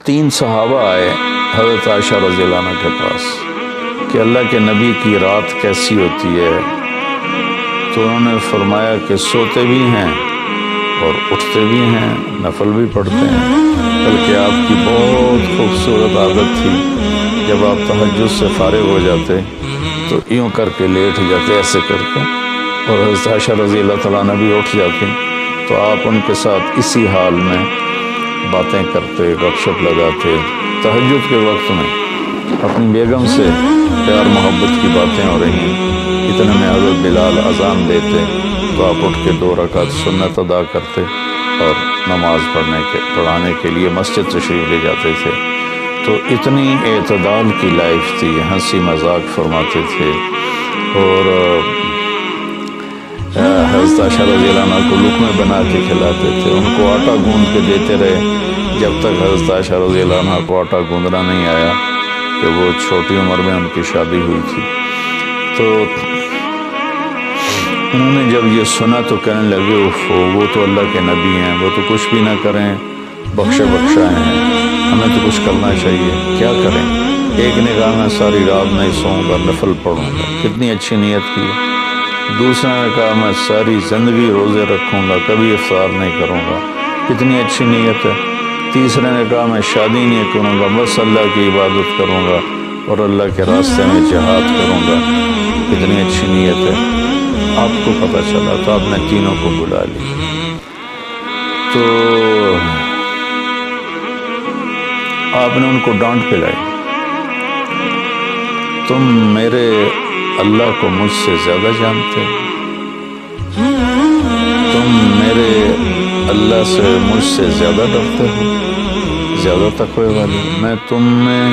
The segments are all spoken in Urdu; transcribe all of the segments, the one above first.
3 صحابہ آئے حضرت عائشہ رضی اللہ عنہ کے پاس کہ اللہ کے نبی کی رات کیسی ہوتی ہے، تو انہوں نے فرمایا کہ سوتے بھی ہیں اور اٹھتے بھی ہیں، نفل بھی پڑھتے ہیں، بلکہ آپ کی بہت خوبصورت عادت تھی جب آپ تہجد سے فارغ ہو جاتے تو یوں کر کے لیٹ جاتے، ایسے کر کے، اور حضرت عائشہ رضی اللہ تعالیٰ عنہ بھی اٹھ جاتی تو آپ ان کے ساتھ اسی حال میں باتیں کرتے، گپ شپ لگاتے، تہجد کے وقت میں اپنی بیگم سے پیار محبت کی باتیں ہو رہی ہیں، اتنے میں حضرت بلال اذان دیتے تو آپ اٹھ کے 2 رکعت سنت ادا کرتے اور نماز پڑھانے کے لیے مسجد تشریف لے جاتے تھے۔ تو اتنی اعتدال کی لائف تھی، ہنسی مذاق فرماتے تھے، اور حضرت عائشہ رضی اللہ عنہ کو لقمے بنا کے کھلاتے تھے، ان کو آٹا گوندھ کے دیتے رہے جب تک حضرت عائشہ رضی اللہ عنہ کو آٹا گوندھنا نہیں آیا، کہ وہ چھوٹی عمر میں ان کی شادی ہوئی تھی۔ تو انہوں نے جب یہ سنا تو کہنے لگے وہ تو اللہ کے نبی ہیں، وہ تو کچھ بھی نہ کریں، بخشے بخشائے ہیں، ہمیں تو کچھ کرنا چاہیے، کیا کریں؟ ایک نے کہا میں ساری رات نہیں سوؤں گا، نفل پڑھوں گا، کتنی اچھی نیت کی۔ دوسرے نے کہا میں ساری زندگی روزے رکھوں گا، کبھی افطار نہیں کروں گا، کتنی اچھی نیت ہے۔ تیسرے نے کہا میں شادی نہیں کروں گا، بس اللہ کی عبادت کروں گا اور اللہ کے راستے میں جہاد کروں گا، کتنی اچھی نیت ہے۔ آپ کو پتہ چلا تو آپ نے تینوں کو بلا لی، تو آپ نے ان کو ڈانٹ پلائی، تم میرے اللہ کو مجھ سے زیادہ جانتے، تم میرے اللہ سے مجھ سے زیادہ ڈرتے ہو، زیادہ تقوی والے، میں تم میں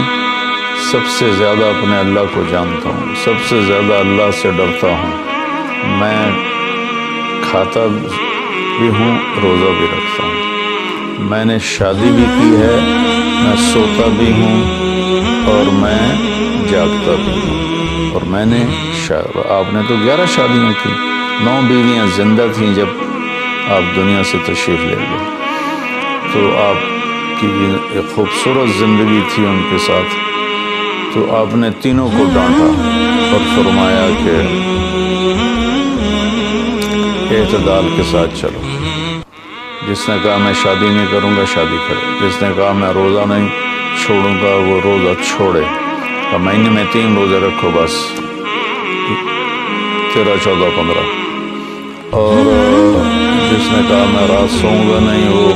سب سے زیادہ اپنے اللہ کو جانتا ہوں، سب سے زیادہ اللہ سے ڈرتا ہوں، میں کھاتا بھی ہوں، روزہ بھی رکھتا ہوں، میں نے شادی بھی کی ہے، میں سوتا بھی ہوں اور میں جاگتا بھی ہوں، اور میں نے آپ نے تو 11 شادیاں کی، 9 بیویاں زندہ تھیں جب آپ دنیا سے تشریف لے گئے، تو آپ کی ایک خوبصورت زندگی تھی ان کے ساتھ۔ تو آپ نے تینوں کو ڈانٹا اور فرمایا کہ اعتدال کے ساتھ چلو، جس نے کہا میں شادی نہیں کروں گا شادی کرے، جس نے کہا میں روزہ نہیں چھوڑوں گا وہ روزہ چھوڑے، مہینے میں 3 روزے رکھو بس، 13، 14، 15، اور جس نے کہا میں رات سوؤں گا نہیں وہ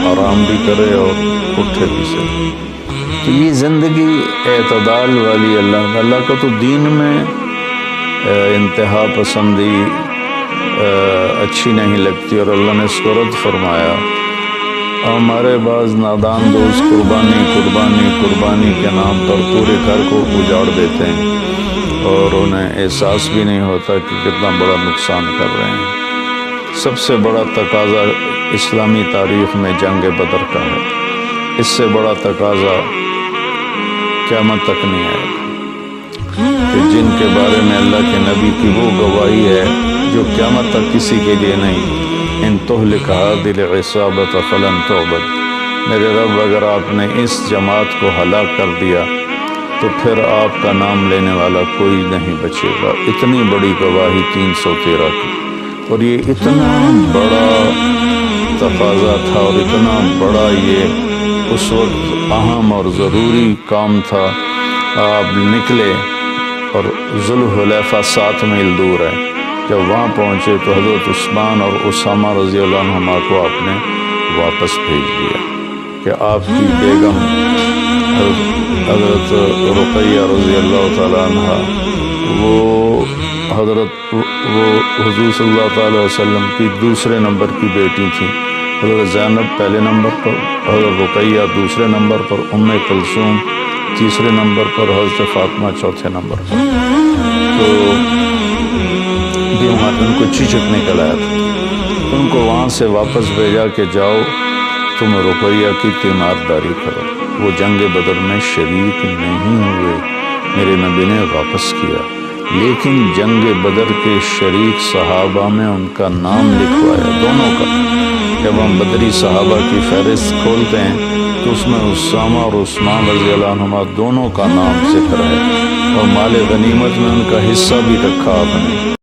آرام بھی کرے اور اٹھے بھی سے۔ تو یہ زندگی اعتدال والی، اللہ کا تو دین میں انتہا پسندی اچھی نہیں لگتی، اور اللہ نے اس کو رد فرمایا۔ ہمارے بعض نادان دوست قربانی کے نام پر پورے گھر کو اجاڑ دیتے ہیں اور انہیں احساس بھی نہیں ہوتا کہ کتنا بڑا نقصان کر رہے ہیں۔ سب سے بڑا تقاضا اسلامی تاریخ میں جنگ بدر کا ہے، اس سے بڑا تقاضا قیامت تک نہیں آئے گا، کہ جن کے بارے میں اللہ کے نبی کی وہ گواہی ہے جو قیامت تک کسی کے لیے نہیں، ان تہلک هذه العصابة فلن تعبد، میرے رب اگر آپ نے اس جماعت کو ہلاک کر دیا تو پھر آپ کا نام لینے والا کوئی نہیں بچے گا۔ اتنی بڑی گواہی 313 کی، اور یہ اتنا بڑا تقاضا تھا اور اتنا بڑا یہ اس وقت اہم اور ضروری کام تھا۔ آپ نکلے اور ذوالحلیفہ 7 میل دور ہے، جب وہاں پہنچے تو حضرت عثمان اور اسامہ رضی اللہ عنہما کو آپ نے واپس بھیج دیا کہ آپ کی بیگم حضرت رقیہ رضی اللہ تعالیٰ عنہ وہ حضور صلی اللہ تعالیٰ علیہ وسلم کی دوسرے نمبر کی بیٹی تھی، حضرت زینب پہلے نمبر پر، حضرت رقیہ دوسرے نمبر پر، ام کلثوم تیسرے نمبر پر، حضرت فاطمہ چوتھے نمبر پر۔ تو ان کو چیچک نکل آیا تھا، ان کو وہاں سے واپس بھیجا کہ جاؤ تم رقیہ کی تیمارداری کرو، وہ جنگ بدر میں شریک نہیں ہوئے، میرے نبی نے واپس کیا، لیکن جنگ بدر کے شریک صحابہ میں ان کا نام لکھوایا، دونوں کا۔ جب ہم بدری صحابہ کی فہرست کھولتے ہیں تو اس میں اسامہ اور عثمان رضی اللہ عنہما دونوں کا نام ذکر ہے، اور مال غنیمت میں ان کا حصہ بھی رکھا آپ نے۔